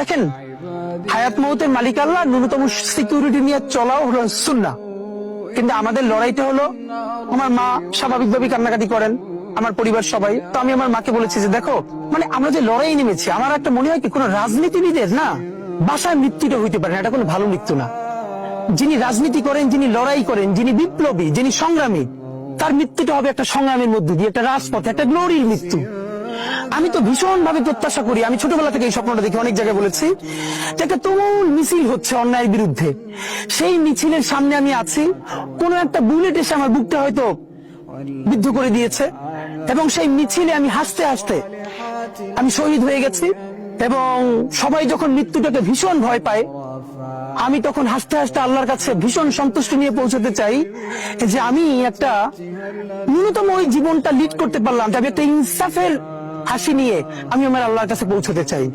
দেখেন, হায়াত মৌতের মালিক আল্লাহ, ন্যূনতম সিকিউরিটি নিয়ে চলাও হলো সুন্নাহ। কিন্তু আমাদের লড়াইটা হলো, আমার মা স্বাভাবিকভাবে কান্নাকাটি করেন, আমার পরিবার সবাই। তো আমি আমার মাকে বলেছি যে দেখো, মানে আমরা যে লড়াই নেমেছি, আমার একটা মনে হয় কি, কোন রাজনীতিবিদের না বাসায় মৃত্যুটা হইতে পারে না, এটা কোনো ভালো মৃত্যু না। যিনি রাজনীতি করেন, যিনি লড়াই করেন, যিনি বিপ্লবী, যিনি সংগ্রামী, তার মৃত্যুটা হবে একটা সংগ্রামের মধ্যে দিয়ে, একটা রাজপথে, একটা গ্লোরির মৃত্যু। আমি তো ভীষণ ভাবে প্রত্যাশা করি, আমি ছোটবেলা থেকে এই স্বপ্নটা দেখি, অনেক জায়গায় বলেছি, যে একটা তুমুল মিছিল হচ্ছে অন্যায়ের বিরুদ্ধে, সেই মিছিলের সামনে আমি আছি, কোন একটা বুলেট এসে আমার বুকটা হয়তো বিদ্ধ করে দিয়েছে, এবং সেই মিছিলে আমি হাসতে হাসতে আমি শহীদ হয়ে গেছি। এবং সবাই যখন মৃত্যুটাকে ভীষণ ভয় পায়, আমি তখন হাসতে হাসতে আল্লাহর কাছে ভীষণ সন্তুষ্টি নিয়ে পৌঁছতে চাই যে আমি একটা ন্যূনতম ওই জীবনটা লিড করতে পারলাম, যে আমি একটা ইনসাফের হাসি নিয়ে আমি আমার আল্লাহর কাছে পৌঁছতে চাই।